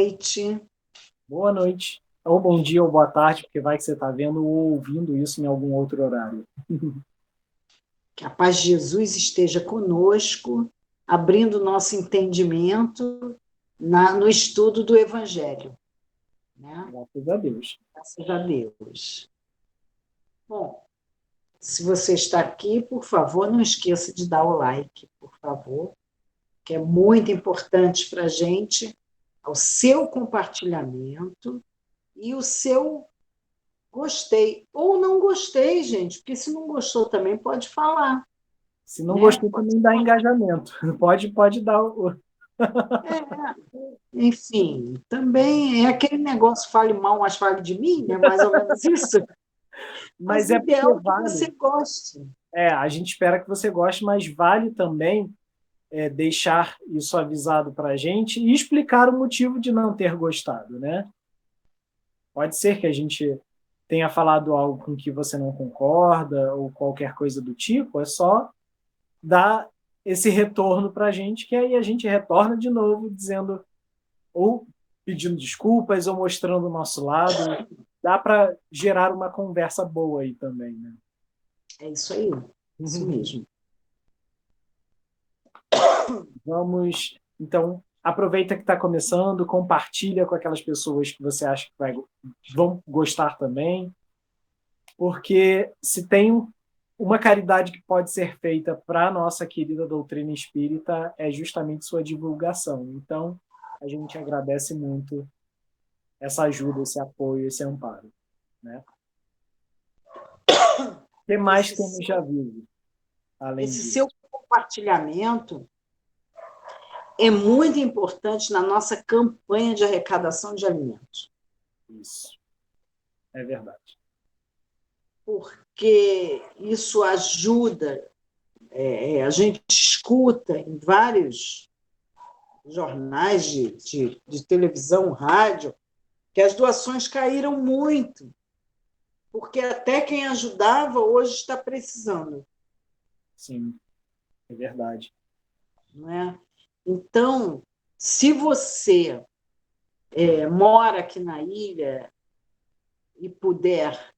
noite. Boa noite, ou bom dia, ou boa tarde, porque vai que você está vendo ou ouvindo isso em algum outro horário. Que a paz de Jesus esteja conosco, abrindo nosso entendimento no estudo do Evangelho. Né? Graças a Deus. Graças a Deus. Bom, se você está aqui, por favor, não esqueça de dar o like, por favor, que é muito importante para a gente, o seu compartilhamento e o seu gostei ou não gostei, gente, porque se não gostou também pode falar, Se não né? gostou, Pode também dá engajamento. Pode dar o... Enfim, também é aquele negócio, fale mal, mas fale de mim, né? Mais ou menos isso. Mas Mas o é porque ideal é que vale. você goste. A gente espera que você goste, mas vale também deixar isso avisado para a gente e explicar o motivo de não ter gostado, né? Pode ser que a gente tenha falado algo com que você não concorda ou qualquer coisa do tipo, é só dar esse retorno para a gente, que aí a gente retorna de novo dizendo, ou pedindo desculpas, ou mostrando o nosso lado. Dá para gerar uma conversa boa aí também, né? É isso mesmo. Vamos, então, aproveita que está começando, compartilha com aquelas pessoas que você acha que vão gostar também, porque se tem uma caridade que pode ser feita para a nossa querida doutrina espírita é justamente sua divulgação. Então, a gente agradece muito essa ajuda, esse apoio, esse amparo. Né? O que mais temos de aviso, além Esse seu disso? compartilhamento é muito importante na nossa campanha de arrecadação de alimentos. Isso, é verdade. Porque isso ajuda, a gente escuta em vários jornais de televisão, rádio, que as doações caíram muito, porque até quem ajudava hoje está precisando. Sim, é verdade. Não é? Então, se você mora aqui na ilha e puder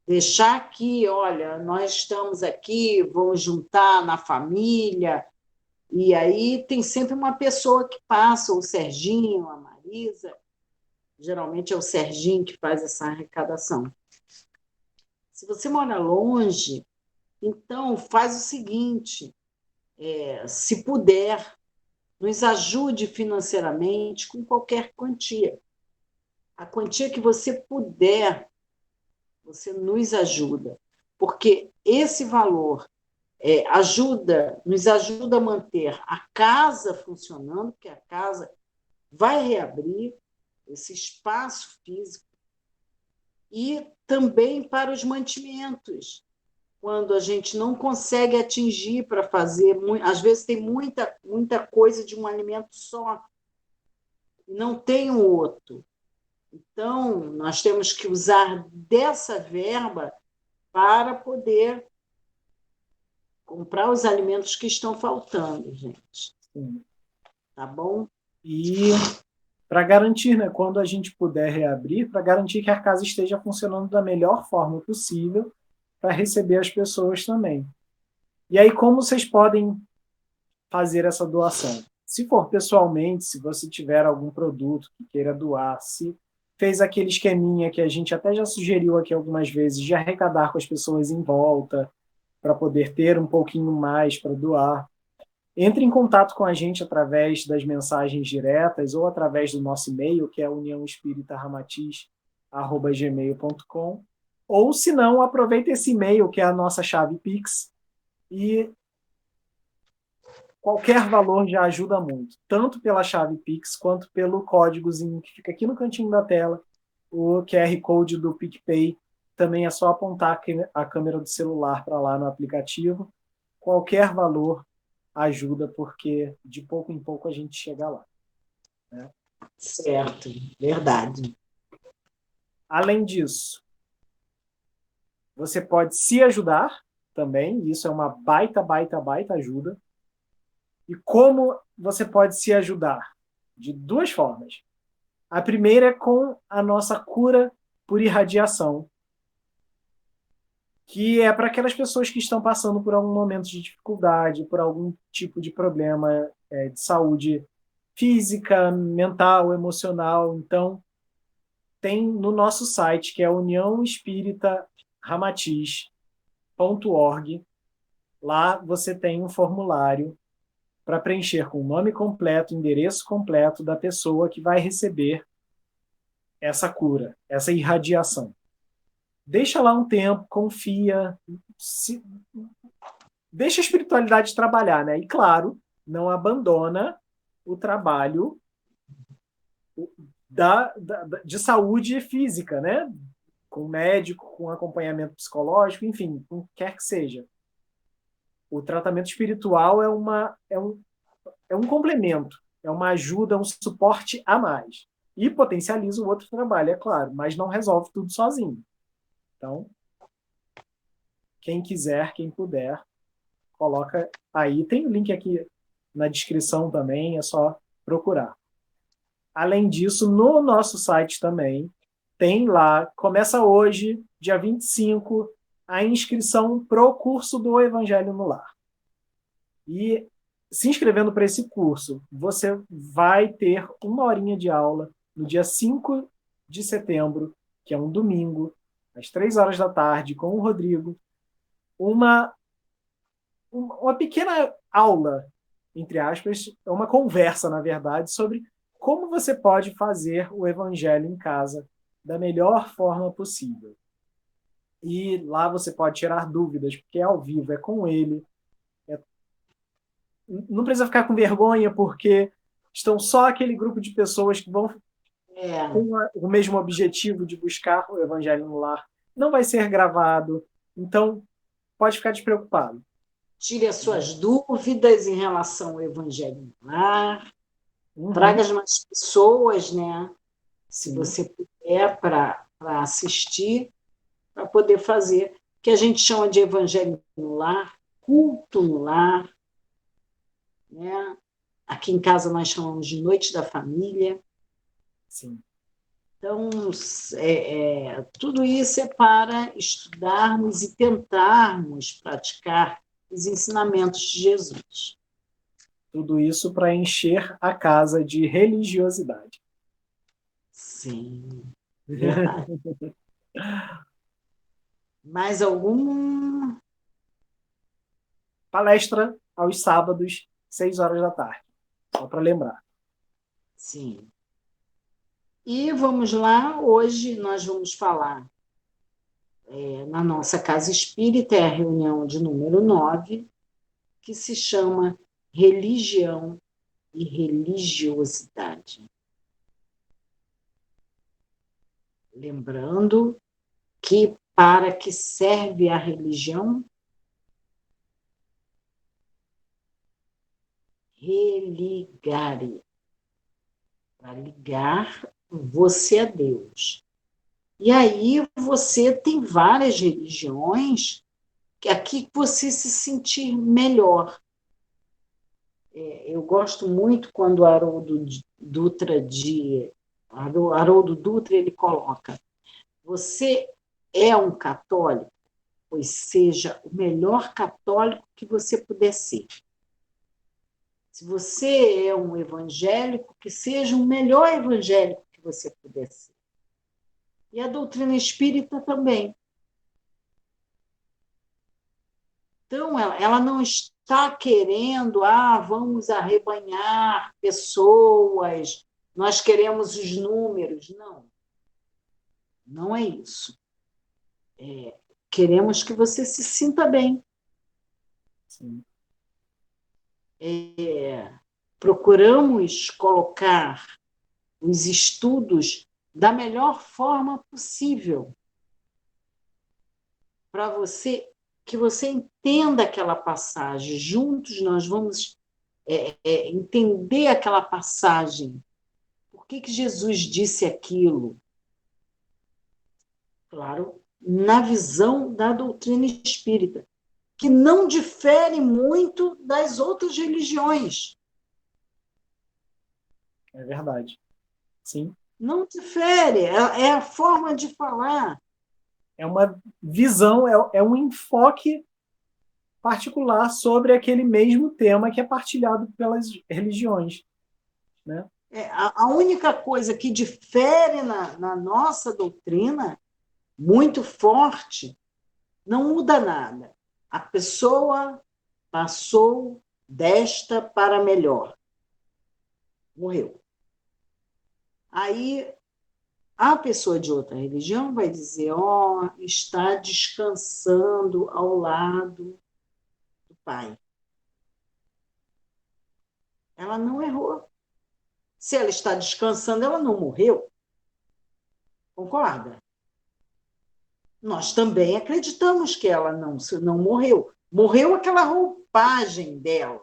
deixar aqui, olha, nós estamos aqui, vamos juntar na família, e aí tem sempre uma pessoa que passa, o Serginho, a Marisa, geralmente é o Serginho que faz essa arrecadação. Se você mora longe, então faz o seguinte, se puder, nos ajude financeiramente com qualquer quantia. A quantia que você puder, você nos ajuda, porque esse valor nos ajuda a manter a casa funcionando, porque a casa vai reabrir esse espaço físico, e também para os mantimentos, quando a gente não consegue atingir para fazer, às vezes tem muita coisa de um alimento só, e não tem o outro. Então, nós temos que usar dessa verba para poder comprar os alimentos que estão faltando, gente. Sim. Tá bom? E para garantir, né, quando a gente puder reabrir, para garantir que a casa esteja funcionando da melhor forma possível para receber as pessoas também. E aí, como vocês podem fazer essa doação? Se for pessoalmente, se você tiver algum produto que queira doar, se fez aquele esqueminha que a gente até já sugeriu aqui algumas vezes, de arrecadar com as pessoas em volta, para poder ter um pouquinho mais para doar, entre em contato com a gente através das mensagens diretas ou através do nosso e-mail, que é uniãoespíritaramatiz@gmail.com, ou se não, aproveita esse e-mail, que é a nossa chave Pix, e qualquer valor já ajuda muito, tanto pela chave Pix quanto pelo códigozinho que fica aqui no cantinho da tela, o QR Code do PicPay. Também é só apontar a câmera do celular para lá no aplicativo. Qualquer valor ajuda, porque de pouco em pouco a gente chega lá. Né? Certo, verdade. Além disso, você pode se ajudar também, isso é uma baita ajuda. E como você pode se ajudar? De duas formas. A primeira é com a nossa cura por irradiação, que é para aquelas pessoas que estão passando por algum momento de dificuldade, por algum tipo de problema de saúde física, mental, emocional. Então, tem no nosso site, que é uniãoespíritaramatiz.org. Lá você tem um formulário para preencher com o nome completo, endereço completo da pessoa que vai receber essa cura, essa irradiação. Deixa lá um tempo, confia, deixa a espiritualidade trabalhar, né? E claro, não abandona o trabalho de saúde física, né? Com médico, com acompanhamento psicológico, enfim, com o que quer que seja. O tratamento espiritual é um complemento, é uma ajuda, um suporte a mais. E potencializa o outro trabalho, é claro, mas não resolve tudo sozinho. Então, quem quiser, quem puder, coloca aí. Tem o link aqui na descrição também, é só procurar. Além disso, no nosso site também, tem lá, começa hoje, dia 25, a inscrição para o curso do Evangelho no Lar. E se inscrevendo para esse curso, você vai ter 1 horinha de aula no dia 5 de setembro, que é um domingo, às 3 horas da tarde, com o Rodrigo. Uma pequena aula, entre aspas, é uma conversa, na verdade, sobre como você pode fazer o evangelho em casa da melhor forma possível. E lá você pode tirar dúvidas, porque é ao vivo, é com ele. Não precisa ficar com vergonha, porque estão só aquele grupo de pessoas que vão com o mesmo objetivo de buscar o evangelho no lar. Não vai ser gravado, então pode ficar despreocupado. Tire as suas dúvidas em relação ao Evangelho no Lar, traga mais pessoas, né? Se você puder, para assistir, para poder fazer o que a gente chama de Evangelho no Lar, culto no lar, né? Aqui em casa nós chamamos de Noite da Família. Sim. Então, tudo isso é para estudarmos e tentarmos praticar os ensinamentos de Jesus. Tudo isso para encher a casa de religiosidade. Sim, verdade. Mais algum? Palestra aos sábados, 6 horas da tarde. Só para lembrar. Sim. E vamos lá, hoje nós vamos falar na nossa casa espírita, é a reunião de número 9, que se chama Religião e Religiosidade. Lembrando que para que serve a religião? Religare. Para ligar você a Deus. E aí você tem várias religiões que aqui você se sentir melhor. Eu gosto muito quando o Haroldo Dutra ele coloca: você é um católico, pois seja o melhor católico que você puder ser. Se você é um evangélico, que seja o melhor evangélico que você puder ser. E a doutrina espírita também. Então, ela não está querendo, vamos arrebanhar pessoas, nós queremos os números. Não, não é isso. Queremos que você se sinta bem. Sim. Procuramos colocar os estudos da melhor forma possível para você, que você entenda aquela passagem. Juntos nós vamos entender aquela passagem. Por que Jesus disse aquilo? Claro, na visão da doutrina espírita, que não difere muito das outras religiões. É verdade. Sim. Não difere, é a forma de falar. É uma visão, é um enfoque particular sobre aquele mesmo tema que é partilhado pelas religiões, né? A única coisa que difere na nossa doutrina, muito forte, não muda nada. A pessoa passou desta para melhor, morreu. Aí a pessoa de outra religião vai dizer: ó, está descansando ao lado do Pai. Ela não errou. Se ela está descansando, ela não morreu. Concorda? Nós também acreditamos que ela não morreu. Morreu aquela roupagem dela,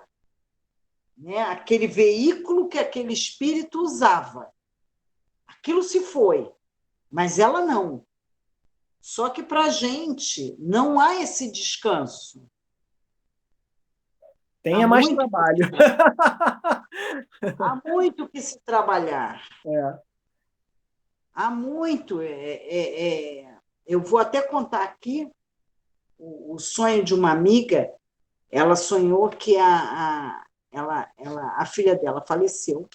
né? Aquele veículo que aquele espírito usava. Aquilo se foi, mas ela não. Só que para a gente não há esse descanso. Há Tenha mais muito, trabalho. há muito que se trabalhar. É. Há muito. Eu vou até contar aqui o sonho de uma amiga. Ela sonhou que a filha dela faleceu.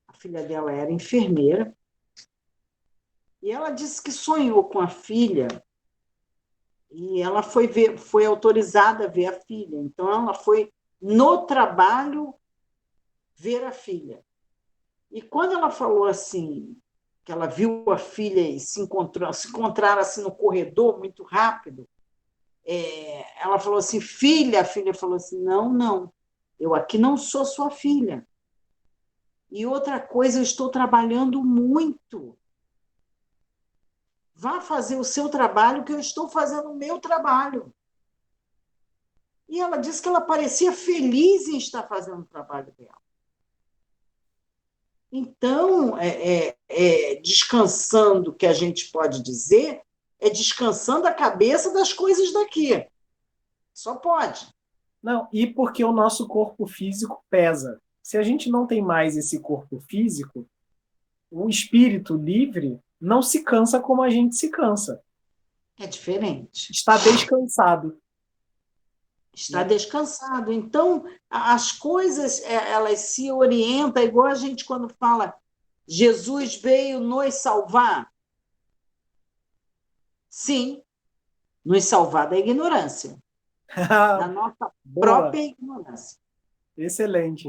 A filha dela era enfermeira. E ela disse que sonhou com a filha e ela foi autorizada a ver a filha. Então, ela foi no trabalho ver a filha. E quando ela falou assim, que ela viu a filha e se encontraram assim no corredor muito rápido, ela falou assim: filha, a filha falou assim: não, não, eu aqui não sou sua filha. E outra coisa, eu estou trabalhando muito. Vá fazer o seu trabalho, que eu estou fazendo o meu trabalho. E ela disse que ela parecia feliz em estar fazendo o trabalho dela. Então, descansando, que a gente pode dizer, é descansando a cabeça das coisas daqui. Só pode. Não, e porque o nosso corpo físico pesa. Se a gente não tem mais esse corpo físico, o espírito livre não se cansa como a gente se cansa. É diferente. Está descansado, Está né? descansado. Então, as coisas elas se orientam, igual a gente quando fala Jesus veio nos salvar. Sim, nos salvar da ignorância, da nossa Boa, própria ignorância. excelente.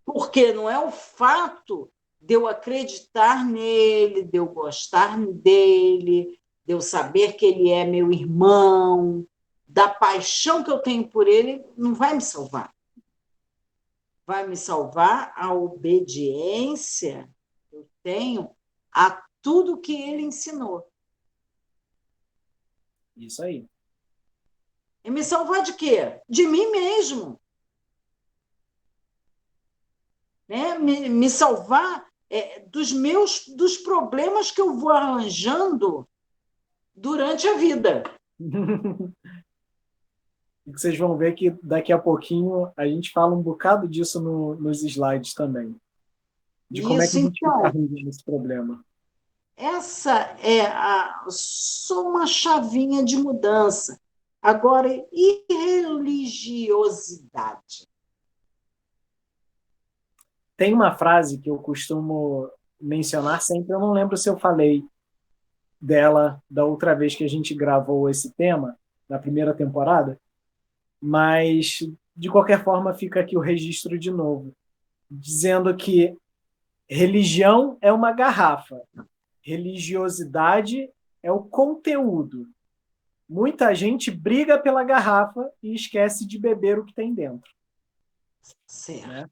Porque não é o fato de eu acreditar nele, de eu gostar dele, de eu saber que ele é meu irmão, da paixão que eu tenho por ele, não vai me salvar. Vai me salvar a obediência que eu tenho a tudo que ele ensinou. Isso aí. E me salvar de quê? De mim mesmo. Né? Me salvar dos problemas que eu vou arranjando durante a vida. E que vocês vão ver que daqui a pouquinho a gente fala um bocado disso nos slides também, de como é que Isso, a gente fica então, arranjando esse problema. essa é só uma chavinha de mudança. Agora, e religiosidade? Tem uma frase que eu costumo mencionar sempre, eu não lembro se eu falei dela da outra vez que a gente gravou esse tema, na primeira temporada, mas de qualquer forma fica aqui o registro de novo, dizendo que religião é uma garrafa, religiosidade é o conteúdo. Muita gente briga pela garrafa e esquece de beber o que tem dentro. Certo. Né?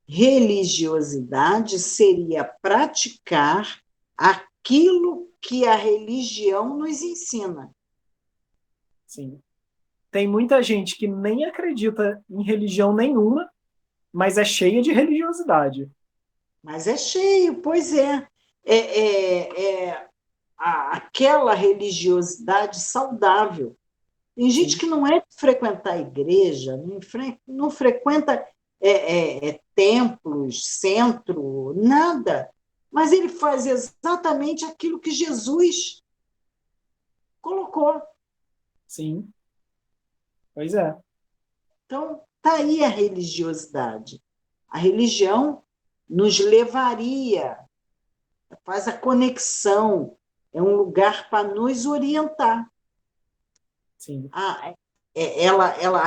Religiosidade seria praticar aquilo que a religião nos ensina. Sim. Tem muita gente que nem acredita em religião nenhuma, mas é cheia de religiosidade. Mas é cheio, pois é. Aquela religiosidade saudável. Tem gente Sim. que não é de frequentar a igreja, não frequenta templos, centro, nada. mas ele faz exatamente aquilo que Jesus colocou. Sim, pois é. Então, está aí a religiosidade. A religião nos levaria, faz a conexão, é um lugar para nos orientar. Sim, A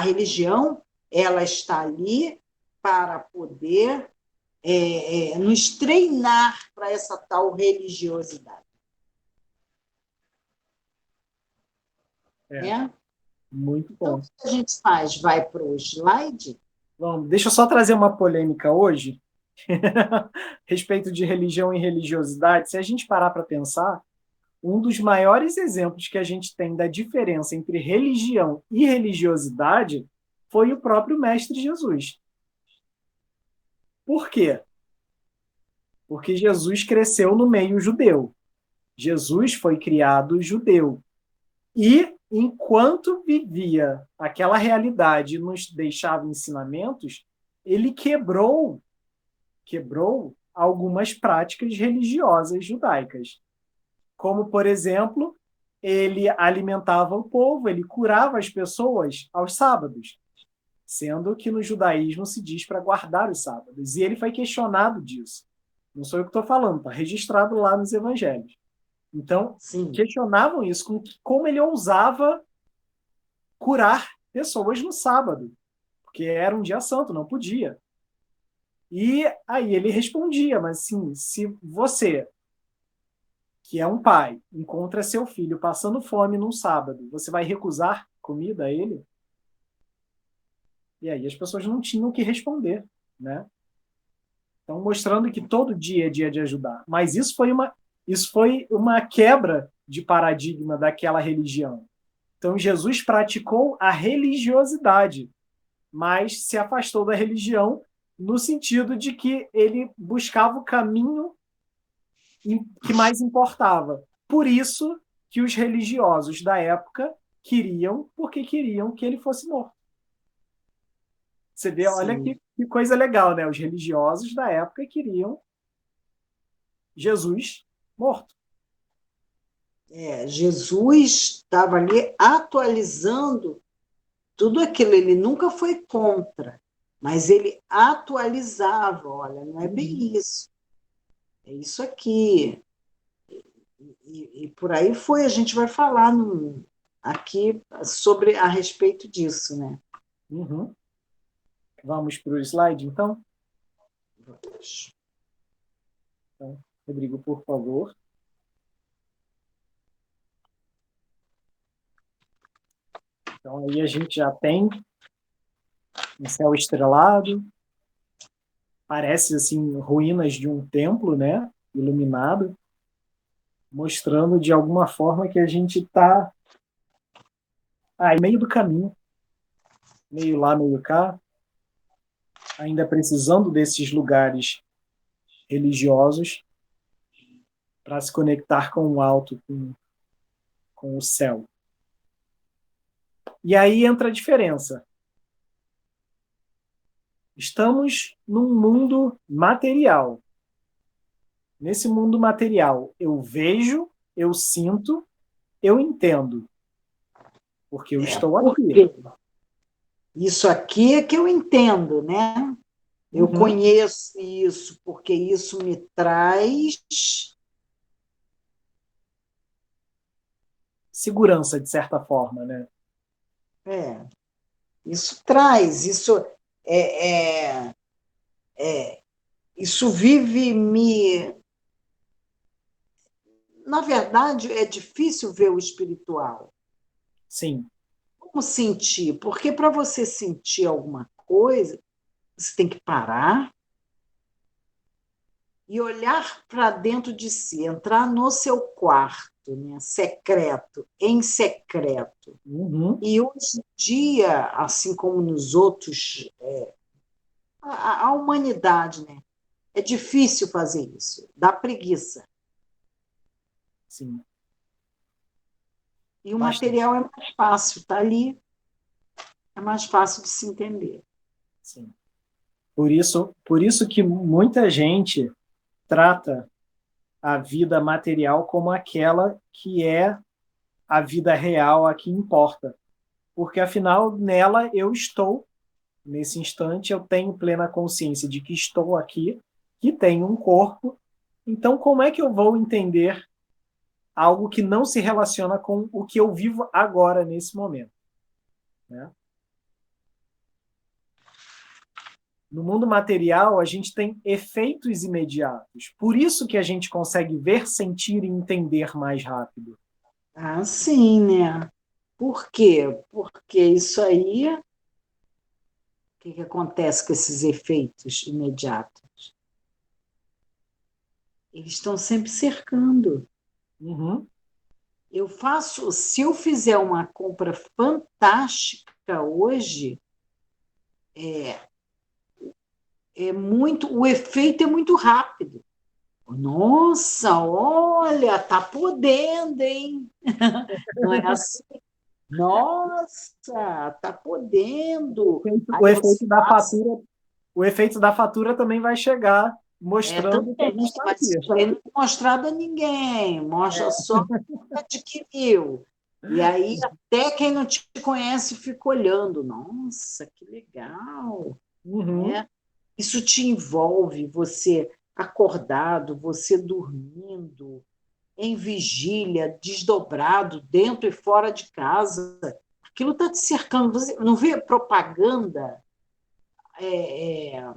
religião ela está ali para poder nos treinar para essa tal religiosidade. é. Né? Muito Então, o bom. que a gente faz? Vai para o slide? Vamos, deixa eu só trazer uma polêmica hoje, a respeito de religião e religiosidade. Se a gente parar para pensar, um dos maiores exemplos que a gente tem da diferença entre religião e religiosidade foi o próprio Mestre Jesus. Por quê? Porque Jesus cresceu no meio judeu. Jesus foi criado judeu. E, enquanto vivia aquela realidade e nos deixava ensinamentos, ele quebrou algumas práticas religiosas judaicas. Como, por exemplo, ele alimentava o povo, ele curava as pessoas aos sábados, sendo que no judaísmo se diz para guardar os sábados. E ele foi questionado disso. Não sou eu que estou falando, está registrado lá nos evangelhos. Então, Sim. questionavam isso, como ele ousava curar pessoas no sábado, porque era um dia santo, não podia. E aí ele respondia, mas assim, se você, que é um pai, encontra seu filho passando fome num sábado, você vai recusar comida a ele? E aí as pessoas não tinham o que responder, né? Então, mostrando que todo dia é dia de ajudar. Mas isso foi uma quebra de paradigma daquela religião. Então, Jesus praticou a religiosidade, mas se afastou da religião no sentido de que ele buscava o caminho que mais importava. Por isso que os religiosos da época porque queriam que ele fosse morto. Você vê, olha Sim. que coisa legal, né? Os religiosos da época queriam Jesus morto. Jesus estava ali atualizando tudo aquilo, ele nunca foi contra, mas ele atualizava, olha, não é Uhum. bem isso, é isso aqui. E por aí foi, a gente vai falar aqui sobre a respeito disso, né? Uhum. Vamos para o slide, então? Então, Rodrigo, por favor. Então, aí a gente já tem um céu estrelado, parece assim ruínas de um templo, né? Iluminado, mostrando de alguma forma que a gente está aí meio do caminho, meio lá, meio cá, ainda precisando desses lugares religiosos para se conectar com o alto, com o céu. E aí entra a diferença. Estamos num mundo material. Nesse mundo material, eu vejo, eu sinto, eu entendo, porque eu estou Por aqui. quê? Isso aqui é que eu entendo, né? Eu Uhum. conheço isso porque isso me traz. Segurança, de certa forma, né? É, isso traz, é, é, isso vive me. Na verdade, é difícil ver o espiritual. Sim. Como sentir? Porque para você sentir alguma coisa, você tem que parar e olhar para dentro de si, entrar no seu quarto, né, secreto, em secreto. Uhum. E hoje em dia, assim como nos outros, a humanidade, né, é difícil fazer isso, dá preguiça. Sim, E o bastante. material é mais fácil, está ali, é mais fácil de se entender. Sim. Por isso que muita gente trata. a vida material como aquela que é a vida real, a que importa. Porque, afinal, nela eu estou, nesse instante, eu tenho plena consciência de que estou aqui, que tenho um corpo. Então, como é que eu vou entender algo que não se relaciona com o que eu vivo agora, nesse momento? Né? No mundo material, a gente tem efeitos imediatos. Por isso que a gente consegue ver, sentir e entender mais rápido. Ah, sim, né? Por quê? Porque isso aí, o que acontece com esses efeitos imediatos? Eles estão sempre cercando. Uhum. Se eu fizer uma compra fantástica hoje, o efeito é muito rápido. Nossa, olha, tá podendo, hein? Não é assim? Nossa, tá podendo. O Aí você efeito da passa, fatura, o efeito da fatura também vai chegar mostrando que a também, gente está mas aqui. isso aí não é mostrado a ninguém, mostra só quem adquiriu. E aí até quem não te conhece fica olhando. Nossa, que legal, Uhum. né? Isso te envolve, você acordado, você dormindo, em vigília, desdobrado, dentro e fora de casa. Aquilo está te cercando. Você não vê propaganda? É, é,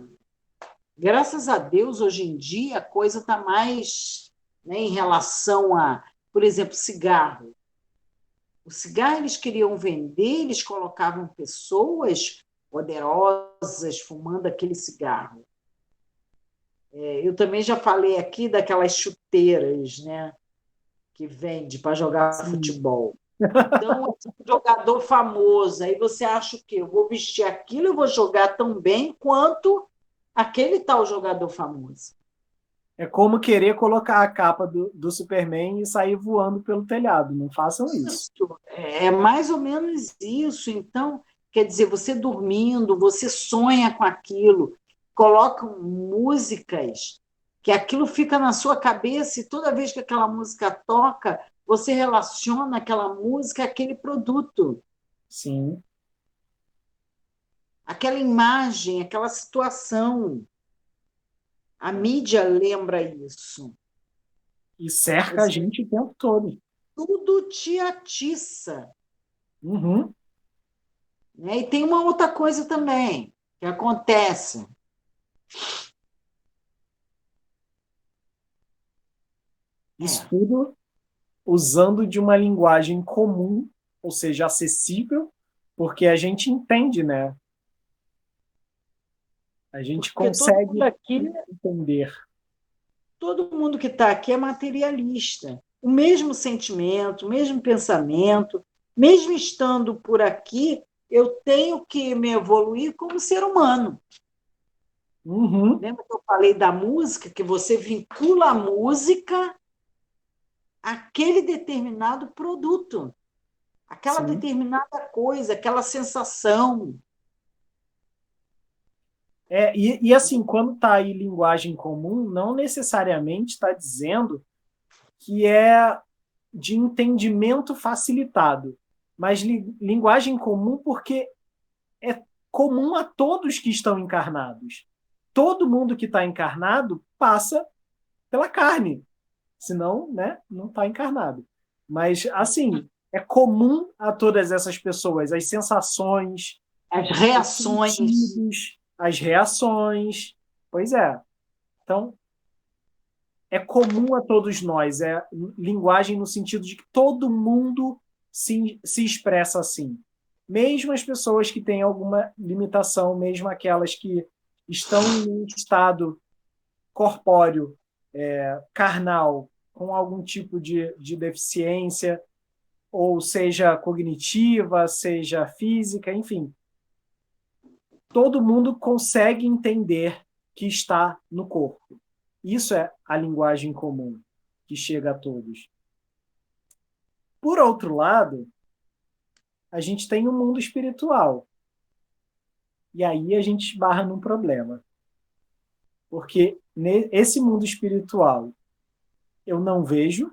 Graças a Deus, hoje em dia, a coisa está mais, né, em relação a, por exemplo, cigarro. O cigarro eles queriam vender, eles colocavam pessoas poderosas fumando aquele cigarro. Eu também já falei aqui daquelas chuteiras, né, que vende para jogar Sim. futebol. Então, é um jogador famoso, aí você acha o quê? Eu vou vestir aquilo, eu vou jogar tão bem quanto aquele tal jogador famoso. É como querer colocar a capa do Superman e sair voando pelo telhado. Não façam isso. Isso, é mais ou menos isso. Então, quer dizer, você dormindo, você sonha com aquilo, coloca músicas, que aquilo fica na sua cabeça e toda vez que aquela música toca, você relaciona aquela música àquele produto, Sim. aquela imagem, aquela situação. A mídia lembra isso. E Quer cerca a dizer, gente o tempo todo. tudo te atiça. Uhum. Né? E tem uma outra coisa também que acontece. Isso É, tudo usando de uma linguagem comum, ou seja, acessível, porque a gente entende, né? A gente porque consegue entender. todo mundo que está aqui é materialista. O mesmo sentimento, o mesmo pensamento, mesmo estando por aqui, eu tenho que me evoluir como ser humano. Uhum. Lembra que eu falei da música, que você vincula a música àquele determinado produto, aquela Sim. determinada coisa, aquela sensação. E assim, quando está aí linguagem comum, não necessariamente está dizendo que é de entendimento facilitado, mas linguagem comum porque é comum a todos que estão encarnados. Todo mundo que está encarnado passa pela carne, senão, né, não está encarnado. Mas, assim, é comum a todas essas pessoas as sensações, As os reações. sentidos, as reações. Pois é. Então, é comum a todos nós, é linguagem no sentido de que todo mundo se expressa assim. Mesmo as pessoas que têm alguma limitação, mesmo aquelas que estão em um estado corpóreo, carnal, com algum tipo de deficiência, ou seja cognitiva, seja física, enfim, todo mundo consegue entender que está no corpo. Isso é a linguagem comum que chega a todos. Por outro lado, a gente tem o mundo espiritual. E aí a gente esbarra num problema. Porque esse mundo espiritual, eu não vejo,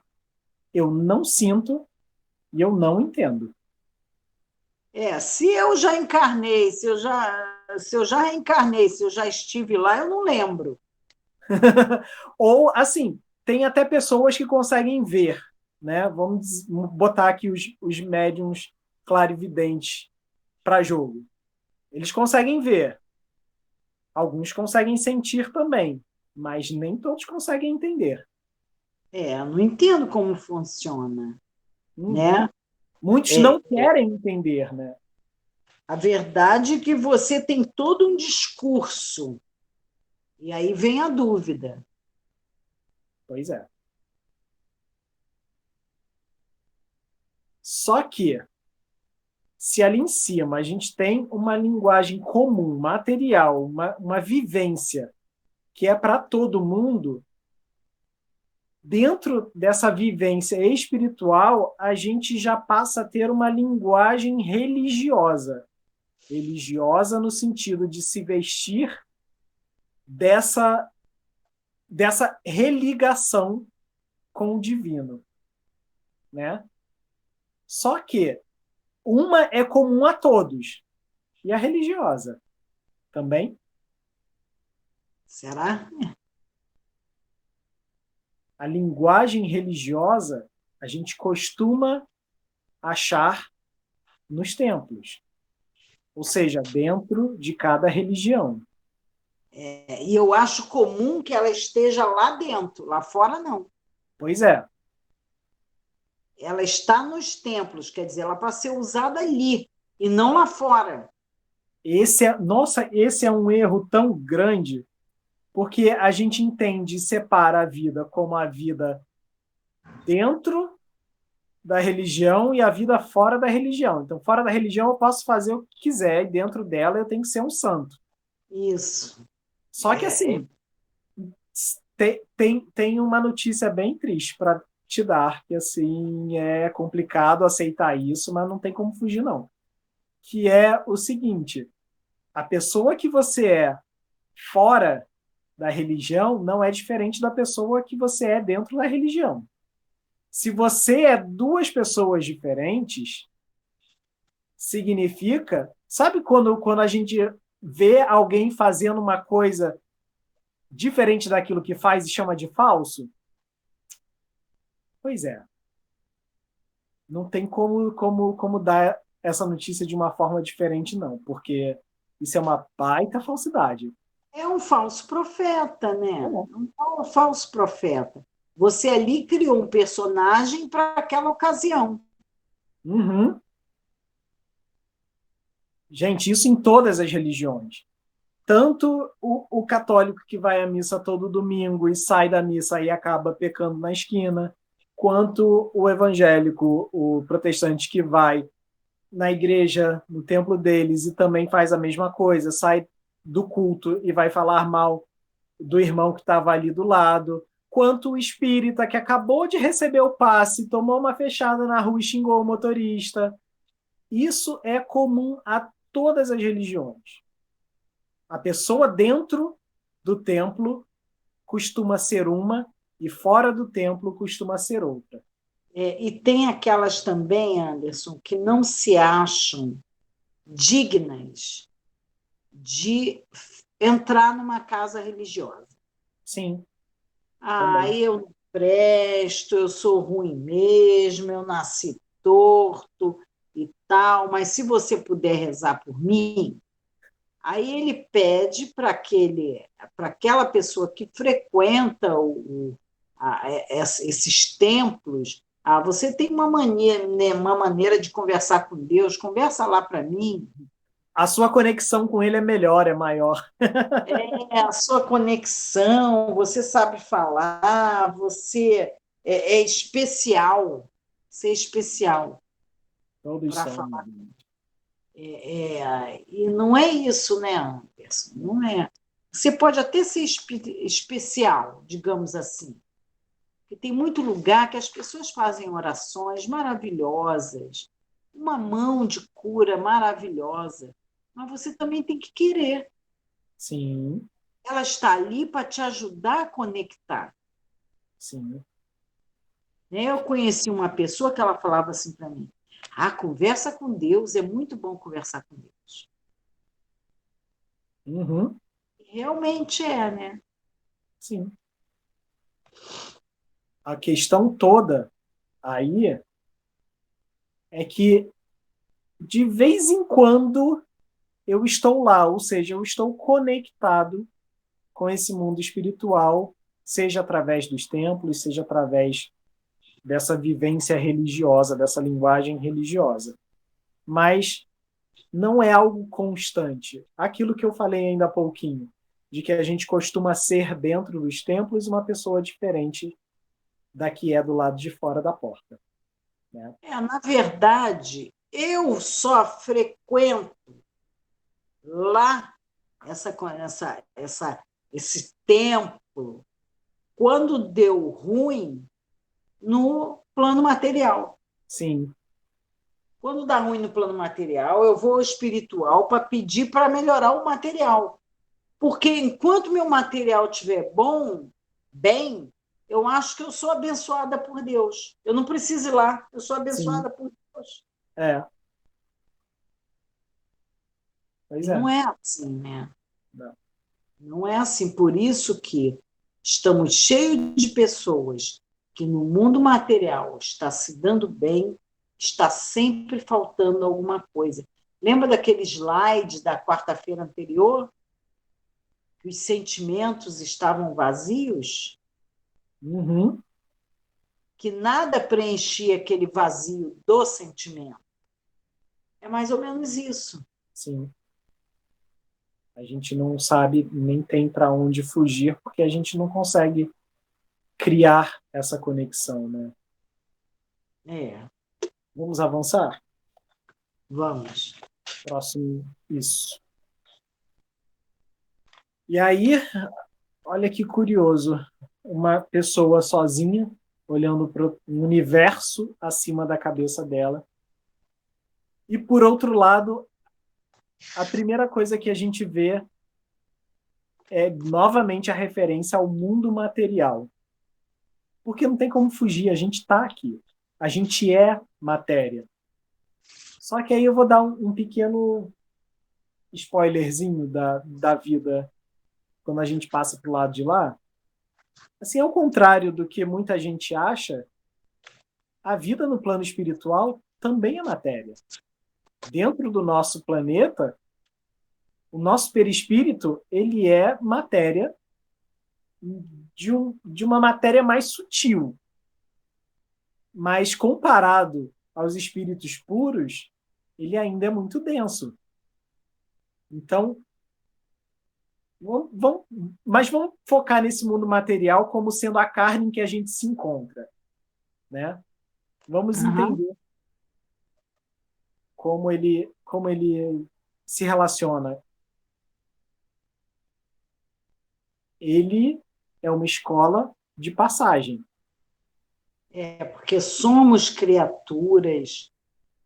eu não sinto e eu não entendo. Se eu já encarnei, se eu já reencarnei, se eu já estive lá, eu não lembro. Ou, assim, tem até pessoas que conseguem ver, né? Vamos botar aqui os médiums clarividentes para jogo. Eles conseguem ver. Alguns conseguem sentir também, mas nem todos conseguem entender. Não entendo como funciona, Uhum. né? Muitos É, não querem entender, né? a verdade é que você tem todo um discurso, e aí vem a dúvida. Pois é. Só que, se ali em cima a gente tem uma linguagem comum, material, uma vivência que é para todo mundo, dentro dessa vivência espiritual, a gente já passa a ter uma linguagem religiosa. Religiosa no sentido de se vestir dessa, dessa religação com o divino, né? Só que uma é comum a todos, e a religiosa também. Será? A linguagem religiosa a gente costuma achar nos templos, ou seja, dentro de cada religião. E eu acho comum que ela esteja lá dentro, lá fora não. Pois é, Ela está nos templos, quer dizer, ela para ser usada ali e não lá fora. esse é um erro tão grande, porque a gente entende e separa a vida como a vida dentro da religião e a vida fora da religião. Então, fora da religião eu posso fazer o que quiser, e dentro dela eu tenho que ser um santo. Isso. Só que, assim, tem uma notícia bem triste para te dar, que, assim, é complicado aceitar isso, mas não tem como fugir, não. Que é o seguinte, a pessoa que você é fora da religião não é diferente da pessoa que você é dentro da religião. Se você é duas pessoas diferentes, significa. Sabe quando a gente vê alguém fazendo uma coisa diferente daquilo que faz e chama de falso? Pois é. Não tem como dar essa notícia de uma forma diferente, não, porque isso é uma baita falsidade. É um falso profeta, É. né? Um falso profeta. Você ali criou um personagem para aquela ocasião. Uhum. Gente, isso em todas as religiões. Tanto o católico que vai à missa todo domingo e sai da missa e acaba pecando na esquina, quanto o evangélico, o protestante que vai na igreja, no templo deles, e também faz a mesma coisa, sai do culto e vai falar mal do irmão que estava ali do lado, quanto o espírita que acabou de receber o passe, tomou uma fechada na rua e xingou o motorista. Isso é comum a todas as religiões. A pessoa dentro do templo costuma ser uma e fora do templo costuma ser outra. E tem aquelas também, Anderson, que não se acham dignas de entrar numa casa religiosa. Sim, também. Eu não presto, eu sou ruim mesmo, eu nasci torto e tal, mas se você puder rezar por mim, aí ele pede para aquela pessoa que frequenta esses templos, você tem uma mania, né, uma maneira de conversar com Deus, conversa lá para mim. A sua conexão com ele é melhor, é maior. A sua conexão, você sabe falar, você é especial, você é especial Todos para somos. falar. E não é isso, né, Anderson? Não é. Você pode até ser especial, digamos assim. Porque tem muito lugar que as pessoas fazem orações maravilhosas, uma mão de cura maravilhosa, mas você também tem que querer. Sim, Ela está ali para te ajudar a conectar. sim. Eu conheci uma pessoa que ela falava assim para mim: ah, conversa com Deus, é muito bom conversar com Deus. Uhum, Realmente é, né? sim. A questão toda aí é que, de vez em quando, eu estou lá, ou seja, eu estou conectado com esse mundo espiritual, seja através dos templos, seja através dessa vivência religiosa, dessa linguagem religiosa. Mas não é algo constante. Aquilo que eu falei ainda há pouquinho, de que a gente costuma ser dentro dos templos uma pessoa diferente da que é do lado de fora da porta. Né? Na verdade, eu só frequento lá esse templo quando deu ruim no plano material. Sim, Quando dá ruim no plano material, eu vou ao espiritual para pedir para melhorar o material. Porque enquanto meu material estiver bom, bem, eu acho que eu sou abençoada por Deus. Eu não preciso ir lá, eu sou sim, abençoada por Deus. é, pois E é. não é assim, né? Não. Não é assim. Por isso que estamos cheios de pessoas que no mundo material está se dando bem, está sempre faltando alguma coisa. Lembra daquele slide da quarta-feira anterior? Que os sentimentos estavam vazios? Uhum, Que nada preenchia aquele vazio do sentimento. É mais ou menos isso. sim. A gente não sabe nem tem para onde fugir porque a gente não consegue criar essa conexão, né? É, Vamos avançar? vamos. Próximo, isso. E aí, olha que curioso, uma pessoa sozinha, olhando para o universo acima da cabeça dela. E, por outro lado, a primeira coisa que a gente vê é novamente a referência ao mundo material. Porque não tem como fugir, a gente está aqui. A gente é matéria. Só que aí eu vou dar um pequeno spoilerzinho da vida quando a gente passa para o lado de lá. Assim, ao contrário do que muita gente acha, a vida no plano espiritual também é matéria. Dentro do nosso planeta, o nosso perispírito, ele é matéria de uma matéria mais sutil. Mas comparado aos espíritos puros, ele ainda é muito denso. Então, mas vamos focar nesse mundo material como sendo a carne em que a gente se encontra, né? Vamos Uhum. entender como ele se relaciona. Ele é uma escola de passagem. É porque somos criaturas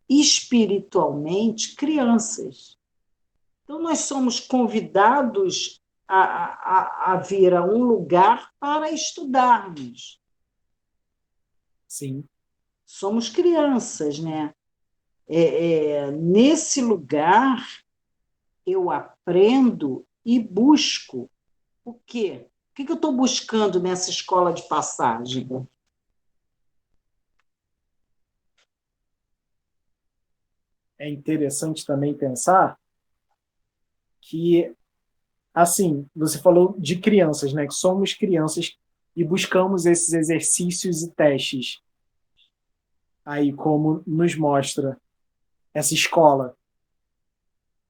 espiritualmente crianças. Então, nós somos convidados a vir a um lugar para estudarmos. Sim, Somos crianças, né? Nesse lugar, eu aprendo e busco o quê? O que eu estou buscando nessa escola de passagem? é interessante também pensar que, assim, você falou de crianças, né? Que somos crianças e buscamos esses exercícios e testes aí, como nos mostra essa escola.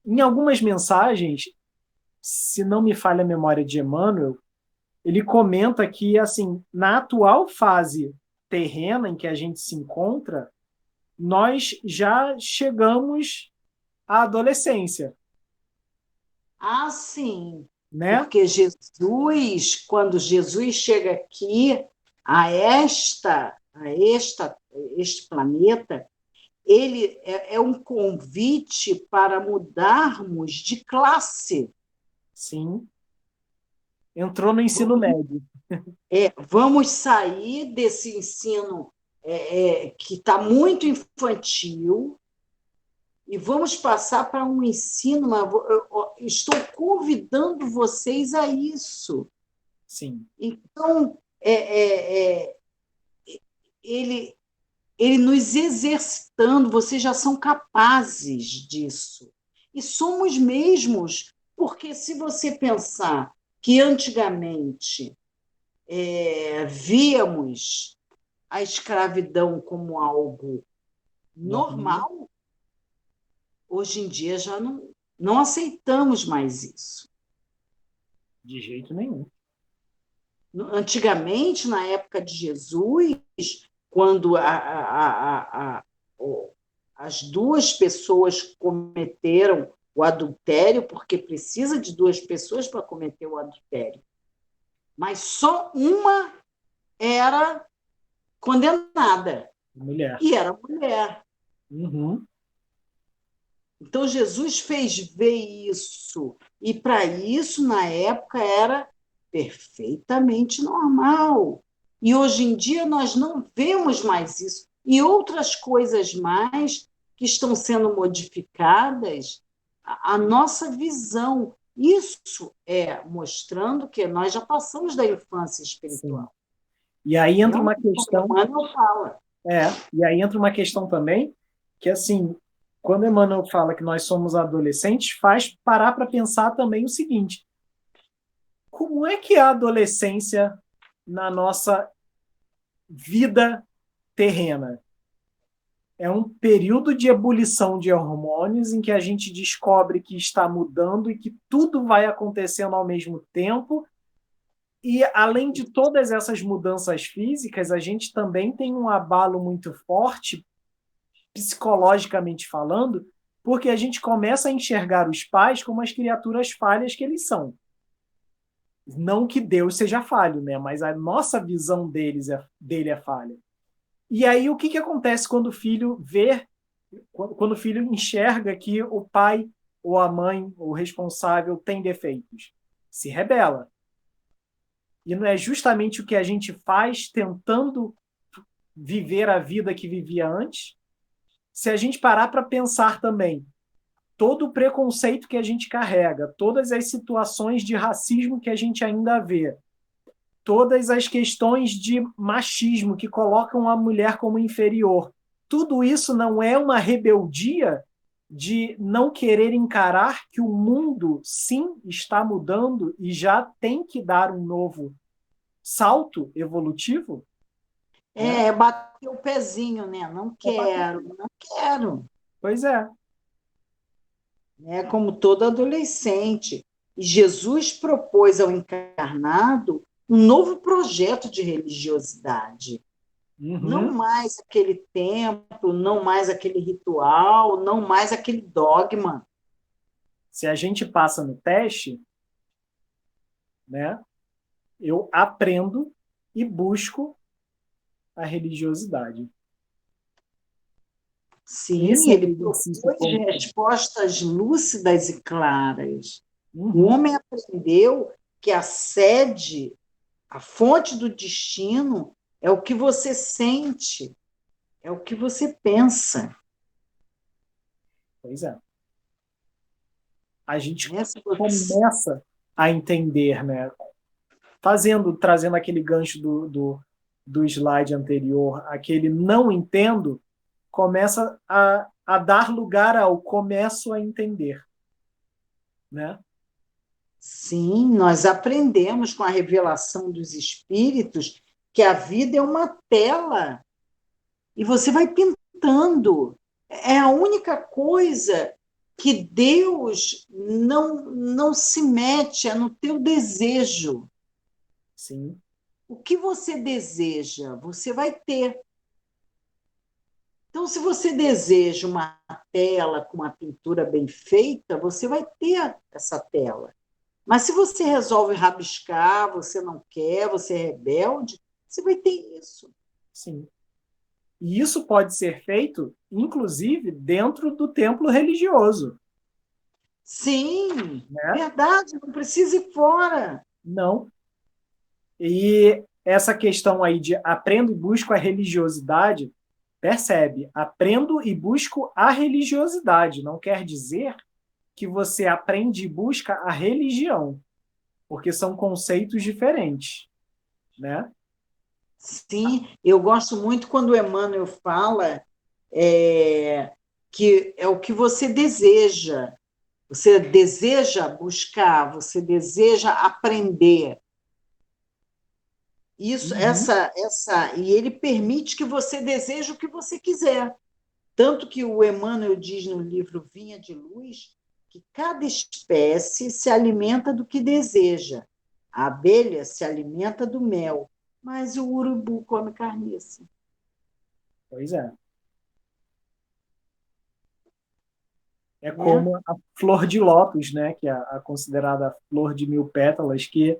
Em algumas mensagens, se não me falha a memória de Emmanuel, ele comenta que, assim, na atual fase terrena em que a gente se encontra, nós já chegamos à adolescência, Ah, sim, né? porque Jesus, quando Jesus chega aqui este planeta, ele é um convite para mudarmos de classe. Sim, entrou no ensino Vamos, médio. vamos sair desse ensino que está muito infantil, e vamos passar para um ensino, mas eu estou convidando vocês a isso. Sim. Então, ele, ele nos exercitando, vocês já são capazes disso. E somos mesmos, porque se você pensar que antigamente víamos a escravidão como algo Normal. normal, hoje em dia já não aceitamos mais isso. De jeito nenhum. Antigamente, na época de Jesus, quando as duas pessoas cometeram o adultério, porque precisa de duas pessoas para cometer o adultério, mas só uma era condenada, Mulher. e era mulher. Uhum. Então, Jesus fez ver isso, e para isso, na época, era perfeitamente normal. E hoje em dia, nós não vemos mais isso. E outras coisas mais que estão sendo modificadas, a nossa visão. Isso é mostrando que nós já passamos da infância Sim. espiritual. E aí entra uma Realmente, como questão. Emmanuel fala. E aí entra uma questão também, que assim, quando Emmanuel fala que nós somos adolescentes, faz parar para pensar também o seguinte: como é que é a adolescência na nossa vida terrena? É um período de ebulição de hormônios em que a gente descobre que está mudando e que tudo vai acontecendo ao mesmo tempo. E, além de todas essas mudanças físicas, a gente também tem um abalo muito forte, psicologicamente falando, porque a gente começa a enxergar os pais como as criaturas falhas que eles são. Não que Deus seja falho, né? Mas a nossa visão dele é falha. E aí, o que acontece quando o filho vê, quando o filho enxerga que o pai ou a mãe, o responsável, tem defeitos? Se rebela. E não é justamente o que a gente faz tentando viver a vida que vivia antes? Se a gente parar para pensar também, todo o preconceito que a gente carrega, todas as situações de racismo que a gente ainda vê, todas as questões de machismo que colocam a mulher como inferior, tudo isso não é uma rebeldia de não querer encarar que o mundo, sim, está mudando e já tem que dar um novo salto evolutivo? Né? Bater o pezinho, né? Não É bater. quero, não quero. Pois é. Como todo adolescente. E Jesus propôs ao encarnado um novo projeto de religiosidade. Não Uhum. mais aquele templo, não mais aquele ritual, não mais aquele dogma. Se a gente passa no teste, né, eu aprendo e busco a religiosidade. Sim, Esse é o ele exercício propôs constante. respostas lúcidas e claras. O Uhum. homem aprendeu que a sede, a fonte do destino, é o que você sente, é o que você pensa. Pois é. A gente Se você... começa a entender, né? Trazendo aquele gancho do slide anterior, aquele não entendo, começa a dar lugar ao começo a entender, né? Sim, nós aprendemos com a revelação dos espíritos que a vida é uma tela e você vai pintando. É a única coisa que Deus não se mete, é no teu desejo. Sim, O que você deseja, você vai ter. Então, se você deseja uma tela com uma pintura bem feita, você vai ter essa tela. Mas se você resolve rabiscar, você não quer, você é rebelde, você vai ter isso. sim. E isso pode ser feito, inclusive, dentro do templo religioso, Sim, né? verdade, não precisa ir fora. Não. E essa questão aí de aprendo e busco a religiosidade, percebe? Aprendo e busco a religiosidade. Não quer dizer que você aprende e busca a religião, porque são conceitos diferentes, né? Sim, eu gosto muito quando o Emmanuel fala que é o que você deseja. Você deseja buscar, você deseja aprender. Isso, Uhum. e ele permite que você deseje o que você quiser. Tanto que o Emmanuel diz no livro Vinha de Luz que cada espécie se alimenta do que deseja. A abelha se alimenta do mel, mas o urubu come carniça. Pois é. É Né? como a flor de lótus, né? Que é a considerada flor de mil pétalas, que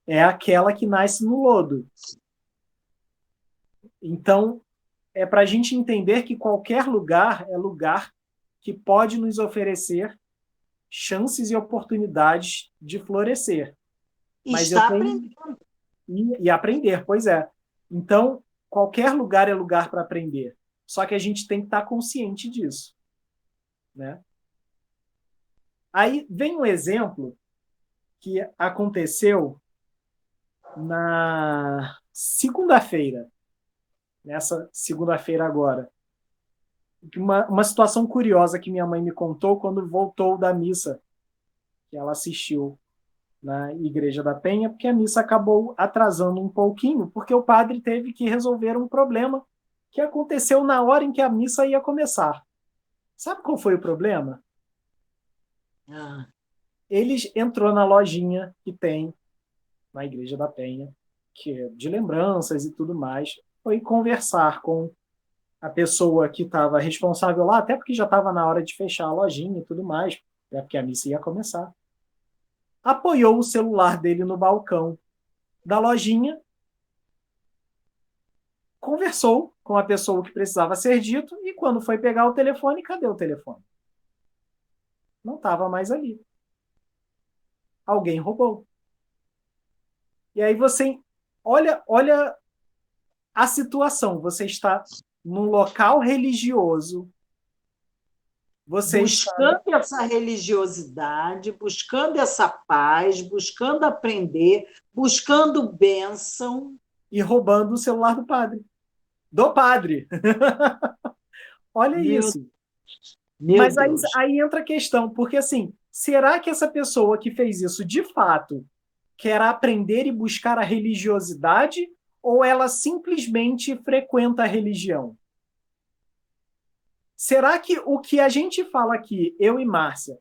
é aquela que nasce no lodo. Então, é para a gente entender que qualquer lugar é lugar que pode nos oferecer chances e oportunidades de florescer. E Mas eu está tenho aprendendo. e aprender, pois é. Então, qualquer lugar é lugar para aprender. Só que a gente tem que estar consciente disso, né? Aí vem um exemplo que aconteceu na segunda-feira, nessa segunda-feira agora. Uma situação curiosa que minha mãe me contou quando voltou da missa que ela assistiu na Igreja da Penha, porque a missa acabou atrasando um pouquinho, porque o padre teve que resolver um problema que aconteceu na hora em que a missa ia começar. Sabe qual foi o problema? Ah, Eles entrou na lojinha que tem na Igreja da Penha, que é de lembranças e tudo mais, foi conversar com a pessoa que estava responsável lá, até porque já estava na hora de fechar a lojinha e tudo mais, né, porque a missa ia começar. Apoiou o celular dele no balcão da lojinha, conversou com a pessoa que precisava ser dito e quando foi pegar o telefone, cadê o telefone? Não estava mais ali. Alguém roubou. E aí você olha a situação. Você está num local religioso, você está buscando essa religiosidade, buscando essa paz, buscando aprender, buscando bênção. e roubando o celular do padre. Do padre. Olha Meu, isso. meu Mas aí, Deus. aí entra a questão, porque assim, será que essa pessoa que fez isso de fato quer aprender e buscar a religiosidade ou ela simplesmente frequenta a religião? Será que o que a gente fala aqui, eu e Márcia,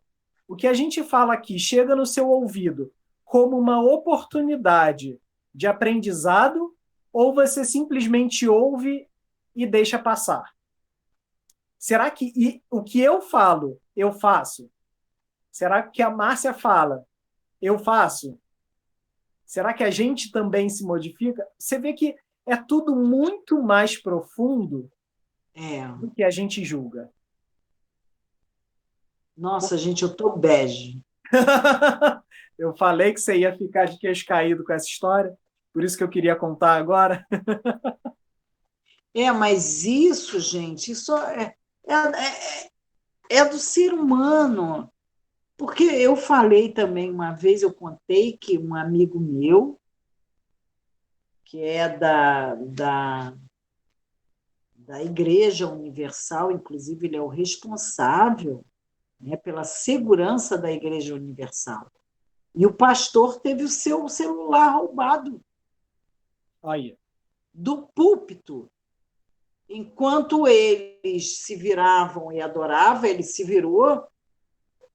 o que a gente fala aqui chega no seu ouvido como uma oportunidade de aprendizado ou você simplesmente ouve e deixa passar? Será que o que eu falo, eu faço? Será que a Márcia fala, eu faço? Será que a gente também se modifica? Você vê que é tudo muito mais profundo É. do que a gente julga. Nossa, gente, eu tô bege. Eu falei que você ia ficar de queixo caído com essa história, por isso que eu queria contar agora. Mas isso, gente, isso é do ser humano. Porque eu falei também, uma vez eu contei que um amigo meu, que é da Igreja Universal, inclusive ele é o responsável, né, pela segurança da Igreja Universal. E o pastor teve o seu celular roubado Aí, do púlpito. Enquanto eles se viravam e adoravam, ele se virou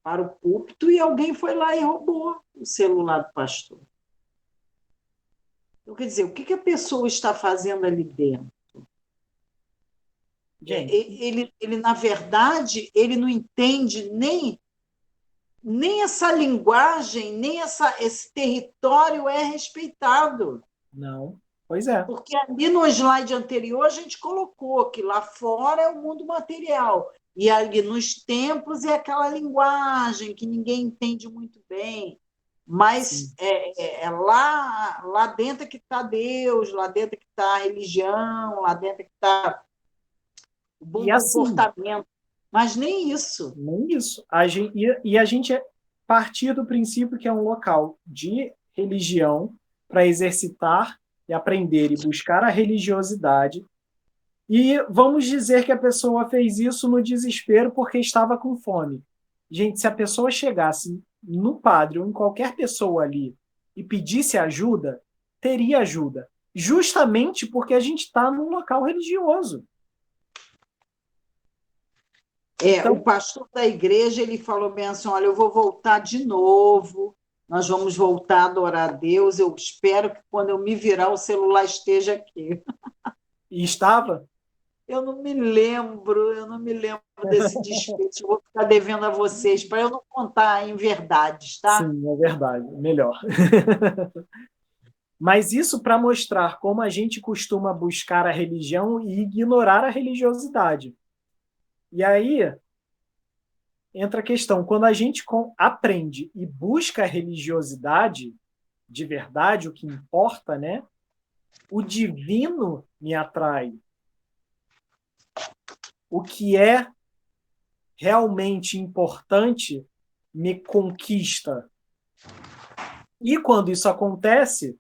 para o púlpito e alguém foi lá e roubou o celular do pastor. Então, quer dizer, o que a pessoa está fazendo ali dentro? gente, Ele, na verdade, ele não entende nem essa linguagem, nem esse território é respeitado. não. Pois é, Porque ali no slide anterior a gente colocou que lá fora é o mundo material. E ali nos templos é aquela linguagem que ninguém entende muito bem. mas sim. lá dentro que está Deus, lá dentro que está a religião, lá dentro que está o bom E assim, comportamento. Mas nem isso. nem isso. A gente partir do princípio que é um local de religião para exercitar e aprender e buscar a religiosidade. E vamos dizer que a pessoa fez isso no desespero porque estava com fome. Gente, se a pessoa chegasse no padre ou em qualquer pessoa ali e pedisse ajuda, teria ajuda. Justamente porque a gente está num local religioso. O Então, pastor da igreja ele falou bem assim: olha, eu vou voltar de novo, nós vamos voltar a adorar a Deus. Eu espero que quando eu me virar, o celular esteja aqui. e estava? Eu não me lembro desse despecho. Eu vou ficar devendo a vocês para eu não contar em verdades, tá? Sim, é verdade. Melhor. Mas isso para mostrar como a gente costuma buscar a religião e ignorar a religiosidade. E aí entra a questão, quando a gente aprende e busca a religiosidade de verdade, o que importa, né? O divino me atrai. O que é realmente importante me conquista. E quando isso acontece,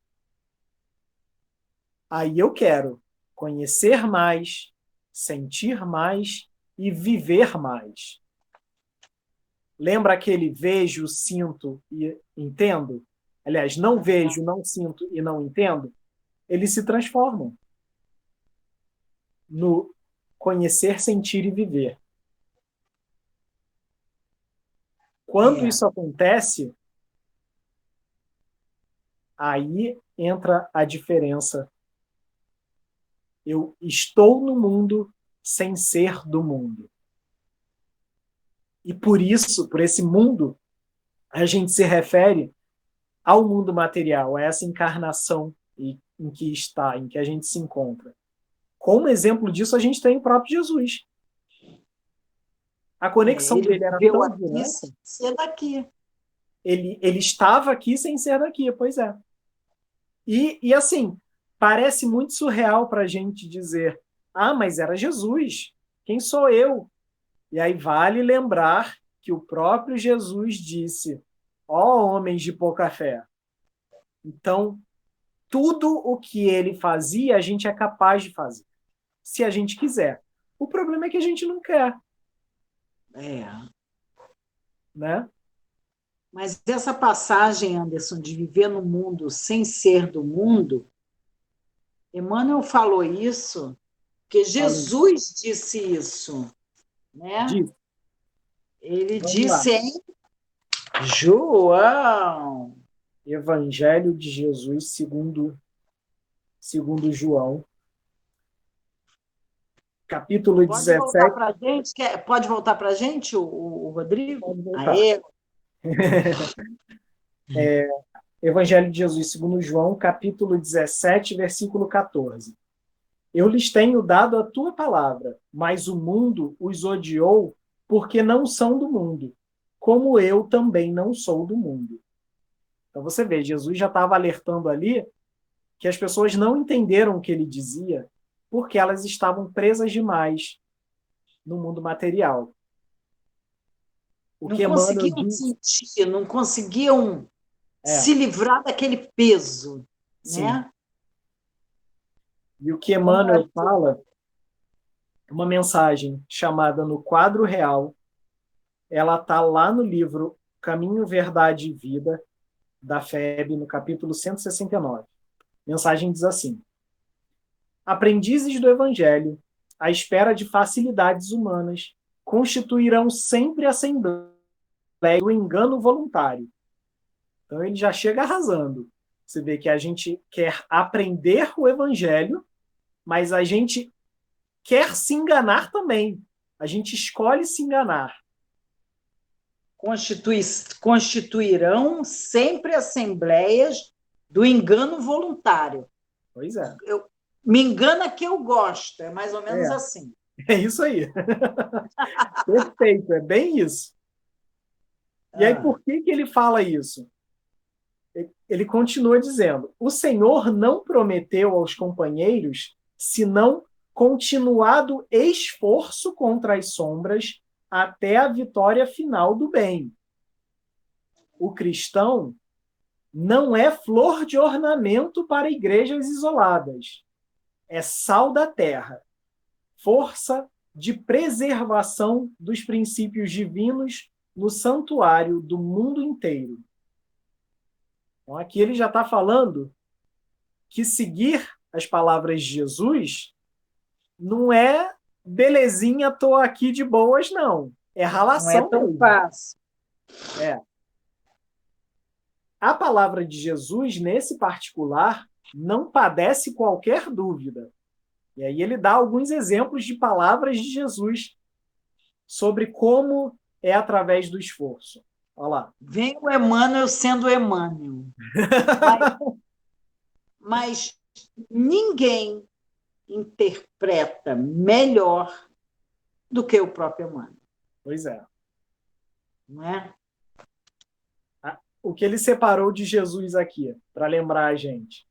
aí eu quero conhecer mais, sentir mais e viver mais. Lembra aquele vejo, sinto e entendo? Aliás, não vejo, não sinto e não entendo? Eles se transformam no conhecer, sentir e viver. Quando É, isso acontece, aí entra a diferença. Eu estou no mundo sem ser do mundo. E por isso, por esse mundo, a gente se refere ao mundo material, a essa encarnação em que está, em que a gente se encontra. Como exemplo disso, a gente tem o próprio Jesus. A conexão ele dele era viveu tão aqui direta, sem ser daqui. ele estava aqui sem ser daqui, pois é. E assim, parece muito surreal para a gente dizer: ah, mas era Jesus, quem sou eu? E aí vale lembrar que o próprio Jesus disse: ó homens de pouca fé. Então, tudo o que ele fazia, a gente é capaz de fazer, se a gente quiser. O problema é que a gente não quer, É. né? Mas essa passagem, Anderson, de viver no mundo sem ser do mundo, Emmanuel falou isso, porque Falei, Jesus disse isso, né? diz, Ele vamos lá. disse em João. Evangelho de Jesus segundo João, capítulo Pode voltar 17. para a gente? Pode voltar para a gente, o Rodrigo? Pode voltar. Aê, Evangelho de Jesus segundo João, capítulo 17, versículo 14. Eu lhes tenho dado a tua palavra, mas o mundo os odiou porque não são do mundo, como eu também não sou do mundo. Então você vê, Jesus já estava alertando ali que as pessoas não entenderam o que ele dizia porque elas estavam presas demais no mundo material. O não que Emmanuel conseguiam diz sentir, não conseguiam é, se livrar daquele peso, sim, né? e o que Como Emmanuel fala, uma mensagem chamada No Quadro Real, ela está lá no livro Caminho, Verdade e Vida, da FEB, no capítulo 169. A mensagem diz assim: aprendizes do Evangelho, à espera de facilidades humanas, constituirão sempre a assembleia do engano voluntário. Então ele já chega arrasando. Você vê que a gente quer aprender o Evangelho, mas a gente quer se enganar também. A gente escolhe se enganar. constituirão sempre assembleias do engano voluntário. Pois é. Me engana que eu gosto, é mais ou menos É, assim. é isso aí. Perfeito, é bem isso. E aí, Ah, por que ele fala isso? ele continua dizendo: o Senhor não prometeu aos companheiros senão continuado esforço contra as sombras até a vitória final do bem. O cristão não é flor de ornamento para igrejas isoladas. É sal da terra, força de preservação dos princípios divinos no santuário do mundo inteiro. Então, aqui ele já está falando que seguir as palavras de Jesus não é belezinha, tô aqui de boas, não. É Não é ralação tão mesmo. fácil. É. A palavra de Jesus, nesse particular, não padece qualquer dúvida. E aí ele dá alguns exemplos de palavras de Jesus sobre como é através do esforço. Olha lá. Vem o Emmanuel sendo Emmanuel. Mas ninguém interpreta melhor do que o próprio Emmanuel. Pois é. Não é? O que ele separou de Jesus aqui, para lembrar a gente.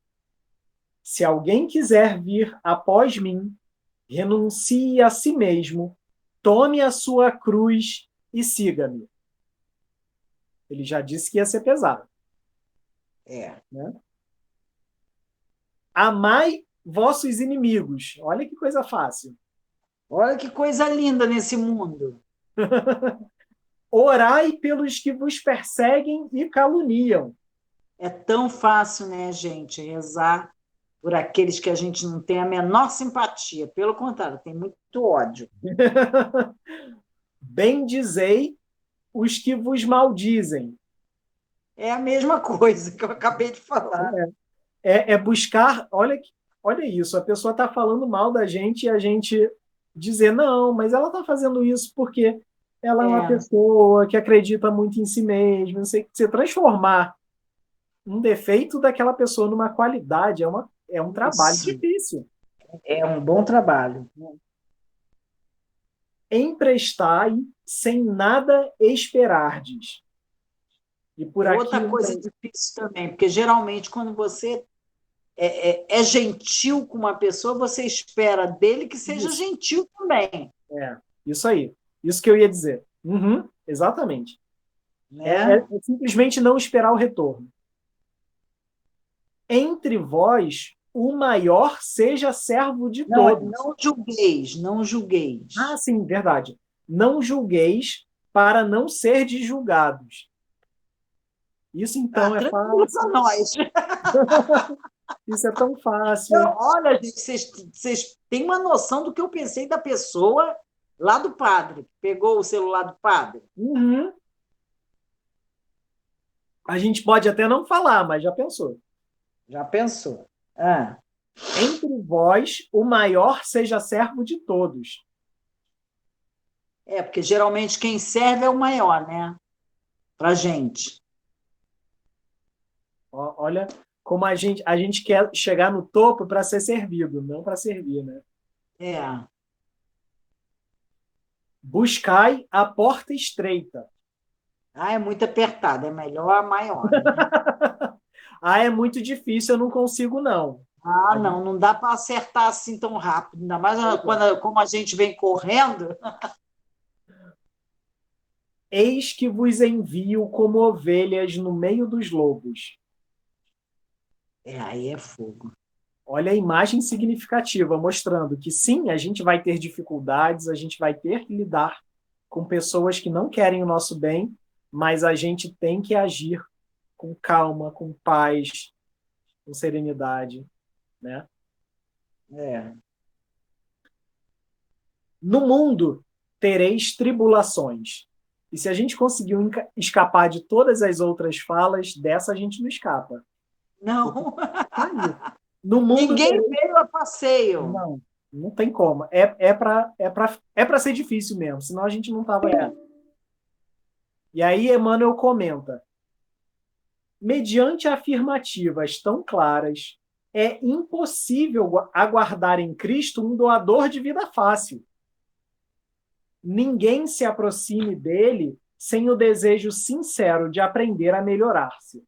Se alguém quiser vir após mim, renuncie a si mesmo, tome a sua cruz e siga-me. Ele já disse que ia ser pesado. Né? Amai vossos inimigos. Olha que coisa fácil. Olha que coisa linda nesse mundo. Orai pelos que vos perseguem e caluniam. É tão fácil, né, gente, rezar por aqueles que a gente não tem a menor simpatia. Pelo contrário, tem muito ódio. Bendizei os que vos maldizem. É a mesma coisa que eu acabei de falar. É buscar. Olha isso, a pessoa está falando mal da gente e a gente dizer, não, mas ela está fazendo isso porque ela é uma pessoa que acredita muito em si mesma. Você transformar um defeito daquela pessoa numa qualidade é um trabalho Isso. difícil. É um bom trabalho. Emprestai sem nada esperardes. E por aqui, outra coisa difícil também, porque geralmente quando você é gentil com uma pessoa, você espera dele que seja gentil também. Isso aí. Isso que eu ia dizer. Uhum, exatamente. Né? É simplesmente não esperar o retorno. Entre vós, o maior seja servo de todos. Não julgueis, não julgueis. Ah, sim, verdade. Não julgueis para não serdes julgados. Isso então é fácil. Nós. Isso é tão fácil. Então, olha, gente, vocês têm uma noção do que eu pensei da pessoa lá do padre, que pegou o celular do padre? Uhum. A gente pode até não falar, mas já pensou. Já pensou? Entre vós, o maior seja servo de todos. Porque geralmente quem serve é o maior, né? Pra gente. Olha como a gente quer chegar no topo para ser servido, não para servir, né? Buscai a porta estreita. É muito apertado, é melhor a maior. Né? É muito difícil, eu não consigo, não. Não dá para acertar assim tão rápido, ainda mais como a gente vem correndo. Eis que vos envio como ovelhas no meio dos lobos. Aí é fogo. Olha a imagem significativa, mostrando que sim, a gente vai ter dificuldades, a gente vai ter que lidar com pessoas que não querem o nosso bem, mas a gente tem que agir com calma, com paz, com serenidade, né? No mundo tereis tribulações. E se a gente conseguiu escapar de todas as outras falas, dessa a gente não escapa. Não. No mundo Ninguém veio a passeio. Não tem como. É para ser difícil mesmo, senão a gente não estava aqui. E aí Emmanuel comenta: mediante afirmativas tão claras, é impossível aguardar em Cristo um doador de vida fácil. Ninguém se aproxime dele sem o desejo sincero de aprender a melhorar-se.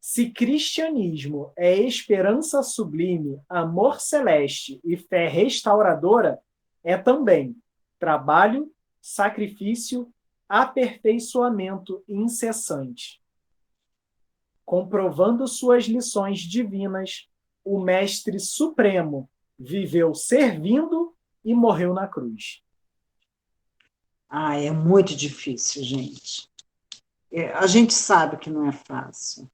Se cristianismo é esperança sublime, amor celeste e fé restauradora, é também trabalho, sacrifício, aperfeiçoamento incessante. Comprovando suas lições divinas, o Mestre Supremo viveu servindo e morreu na cruz. É muito difícil, gente. A gente sabe que não é fácil.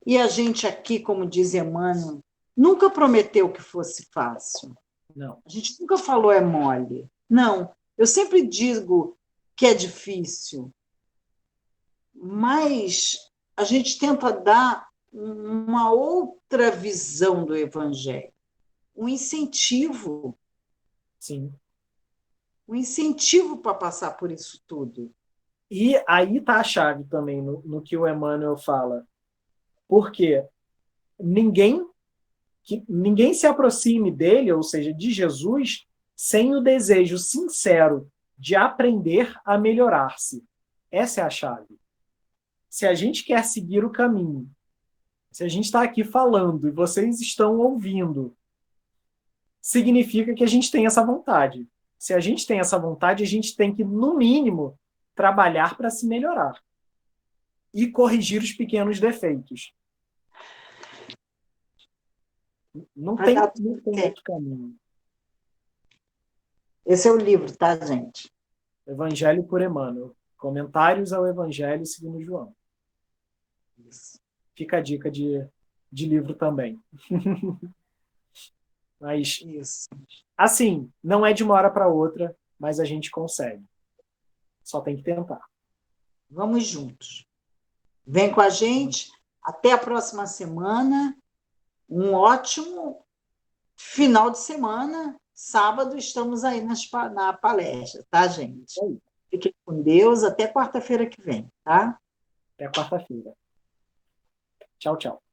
E a gente aqui, como diz Emmanuel, nunca prometeu que fosse fácil. Não. A gente nunca falou é mole. Não. Eu sempre digo que é difícil, mas a gente tenta dar uma outra visão do Evangelho, um incentivo. Sim. Um incentivo para passar por isso tudo. E aí está a chave também no que o Emmanuel fala. Porque ninguém se aproxime dele, ou seja, de Jesus, sem o desejo sincero de aprender a melhorar-se. Essa é a chave. Se a gente quer seguir o caminho, se a gente está aqui falando e vocês estão ouvindo, significa que a gente tem essa vontade. Se a gente tem essa vontade, a gente tem que, no mínimo, trabalhar para se melhorar e corrigir os pequenos defeitos. Não tem outro caminho. Esse é o livro, tá, gente? Evangelho por Emmanuel. Comentários ao Evangelho segundo João. Isso. Fica a dica de livro também. Mas, isso. Assim, não é de uma hora para outra, mas a gente consegue. Só tem que tentar. Vamos juntos. Vem com a gente. Até a próxima semana. Um ótimo final de semana. Sábado estamos aí na palestra, tá, gente? Fiquem com Deus. Até quarta-feira que vem, tá? Até quarta-feira. Tchau, tchau.